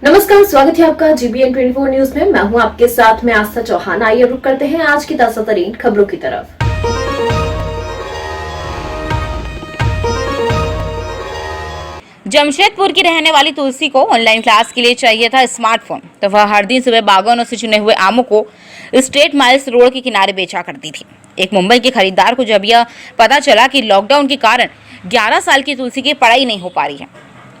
नमस्कार, स्वागत है आपका GBN 24 न्यूज में। मैं हूं आपके साथ में आस्था चौहान। आइए रुक करते हैं आज की ताजा तरीन खबरों की तरफ। जमशेदपुर की रहने वाली तुलसी को ऑनलाइन क्लास के लिए चाहिए था स्मार्टफोन, तो वह हर दिन सुबह बागानों से चुने हुए आमों को स्ट्रेट माइल्स रोड के किनारे बेचा करती थी। एक मुंबई के खरीदार को जब यह पता चला कि लॉकडाउन के कारण 11 साल की तुलसी की पढ़ाई नहीं हो पा रही है,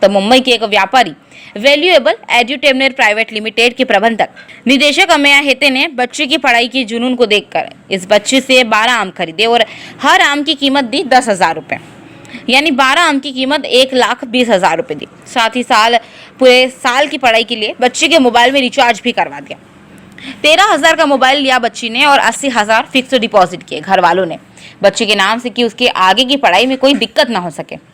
तो मुंबई के एक व्यापारी वैल्यूएबल एड्यूटेनमेंट प्राइवेट लिमिटेड के प्रबंधक निदेशक अमेया हेते ने बच्चे की पढ़ाई की जुनून को देखकर इस बच्चे से 12 आम खरीदे और हर आम की कीमत दी 10,000 रुपए, यानी 12 आम की कीमत 1,20,000 रुपए दी। साथ ही पूरे साल की पढ़ाई के लिए बच्चे के मोबाइल में रिचार्ज भी करवा दिया। 13,000 का मोबाइल लिया बच्ची ने और 80,000 फिक्स डिपॉजिट किए घर वालों ने बच्चे के नाम से कि उसके आगे की पढ़ाई में कोई दिक्कत ना हो सके।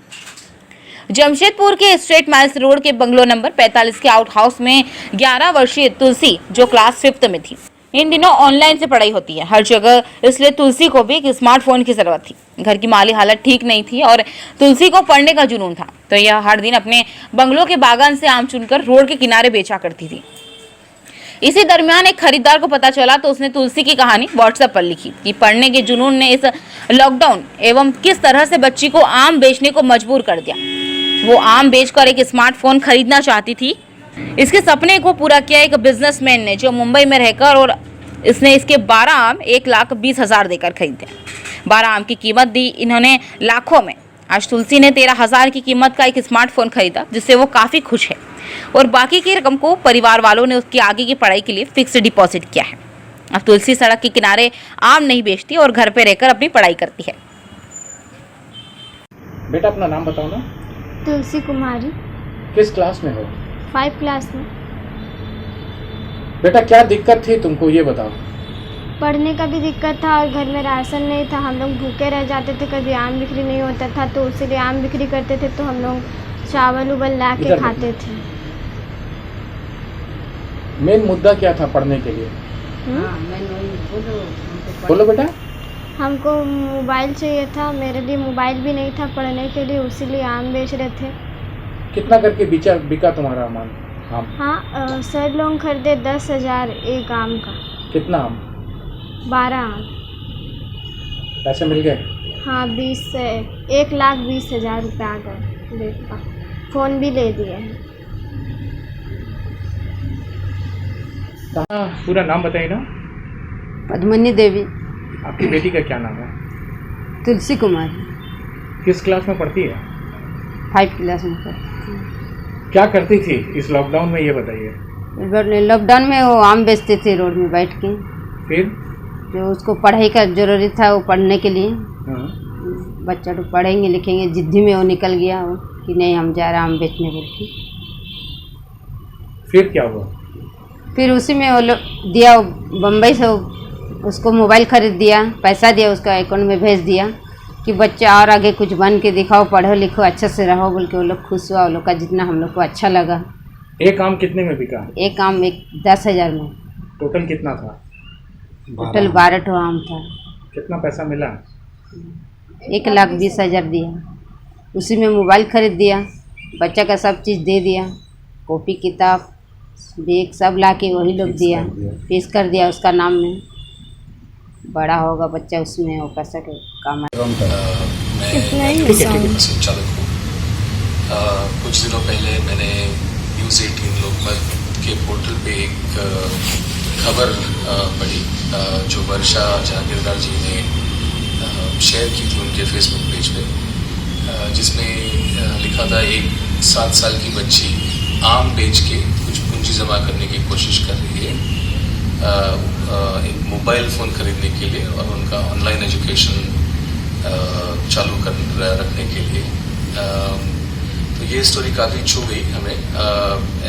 जमशेदपुर के स्ट्रेट माइल्स रोड के बंगलो नंबर 45 के आउट हाउस में 11 वर्षीय तुलसी, जो क्लास 5th में थी, इन दिनों ऑनलाइन से पढ़ाई होती है हर जगह, इसलिए तुलसी को भी एक स्मार्टफोन की जरूरत थी। घर की माली हालत ठीक नहीं थी और तुलसी को पढ़ने का जुनून था, तो यह हर दिन अपने बंगलों के बागान से आम चुनकर रोड के किनारे बेचा करती थी। इसी दरमियान एक खरीदार को पता चला तो उसने तुलसी की कहानी व्हाट्सएप पर लिखी कि पढ़ने के जुनून ने इस लॉकडाउन एवं किस तरह से बच्ची को आम बेचने को मजबूर कर दिया। वो आम बेचकर एक स्मार्टफोन खरीदना चाहती थी। इसके सपने को पूरा किया एक बिजनेसमैन ने, जो मुंबई में रहकर, और इसने इसके 12 आम 1,20,000 देकर खरीदे। 12 आम की कीमत दी इन्होंने लाखों में। आज तुलसी ने 13,000 की कीमत का एक स्मार्टफोन खरीदा, जिससे वो काफी खुश है, और बाकी की रकम को परिवार वालों ने उसकी आगे की पढ़ाई के लिए फिक्स डिपॉजिट किया है। अब तुलसी सड़क के किनारे आम नहीं बेचती और घर पे रहकर अपनी पढ़ाई करती है। बेटा अपना नाम बताओ ना। तुलसी कुमारी। किस क्लास में हो? 5 क्लास में। बेटा क्या दिक्कत थी तुमको, ये बताओ। पढ़ने का भी दिक्कत था और घर में राशन नहीं था, हम लोग भूखे रह जाते थे, कभी आम बिक्री नहीं होता था, तो उसीलिए आम बिक्री करते थे, तो हम लोग चावल उबल ला के खाते थे। मेन मुद्दा क्या था पढ़ने के लिए? बोलो बेटा। हमको मोबाइल चाहिए था, मेरे लिए मोबाइल भी नहीं था पढ़ने के लिए, उसीलिए आम बेच रहे थे। कितना करके बिका तुम्हारा आम? हाँ, सर लोग खरीदे 10,000 एक आम का। कितना आम? 12 आम। पैसे मिल गए? हाँ, 1,20,000 रुपये आ गए। देखा, फ़ोन भी ले दिए हैं। पूरा नाम बताइए ना। पद्मिनी देवी। आपकी बेटी का क्या नाम है? तुलसी कुमारी। किस क्लास में पढ़ती है? 5 क्लास में पढ़ती है। क्या करती थी इस लॉकडाउन में, ये बताइए। लॉकडाउन में वो आम बेचते थे रोड में बैठ के। फिर जो उसको पढ़ाई का जरूरी था, वो पढ़ने के लिए, बच्चा तो पढ़ेंगे लिखेंगे, जिद्दी में वो निकल गया वो कि नहीं हम जा रहे आम बेचने बोल के। फिर क्या हुआ? फिर उसी में वो दिया, बम्बई से उसको मोबाइल खरीद दिया, पैसा दिया, उसका अकाउंट में भेज दिया कि बच्चा और आगे कुछ बन के दिखाओ, पढ़ो लिखो, अच्छे से रहो बोल के। वो लोग खुश हुआ, वो लोग का जितना हम लोग को अच्छा लगा। एक आम कितने में बिका? एक आम 10,000 में। टोटल कितना था? टोटल 12 आम था। कितना पैसा मिला? 1,20,000 दिया। उसी में मोबाइल खरीद दिया, बच्चा का सब चीज़ दे दिया, कॉपी किताब बैग सब ला के वही लोग दिया, फीस कर दिया उसका नाम में। बड़ा होगा बच्चा, उसमें वो पैसा के काम मैं संचालक हूँ। कुछ दिनों पहले मैंने न्यूज़ 18 लोकमत के पोर्टल पे एक खबर पढ़ी, जो वर्षा जहांगीरदार जी ने शेयर की थी उनके फेसबुक पेज पे, जिसमें लिखा था एक 7 साल की बच्ची आम बेच के कुछ पूंजी जमा करने की कोशिश कर रही है एक मोबाइल फ़ोन खरीदने के लिए और उनका ऑनलाइन एजुकेशन चालू रखने के लिए। तो ये स्टोरी काफ़ी छू गई हमें।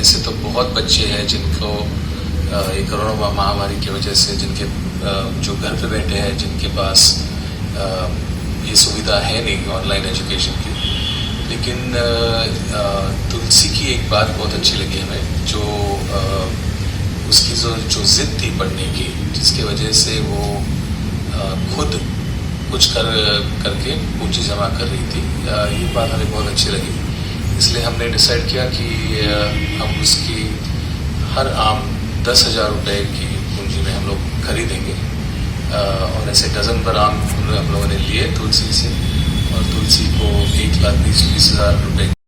ऐसे तो बहुत बच्चे हैं जिनको ये कोरोना महामारी की वजह से, जिनके जो घर पे बैठे हैं, जिनके पास ये सुविधा है नहीं ऑनलाइन एजुकेशन की। लेकिन तुलसी की एक बात बहुत अच्छी लगी हमें, जो उसकी जो जिद थी पढ़ने की, जिसकी वजह से वो खुद कुछ करके पूंजी जमा कर रही थी, ये बात हमें बहुत अच्छी लगी। इसलिए हमने डिसाइड किया कि हम उसकी हर आम 10,000 रुपये की पूंजी में हम लोग खरीदेंगे और ऐसे डजन पर आम हम लोगों ने लिए तुलसी से और तुलसी को 1,20,20,000 रुपये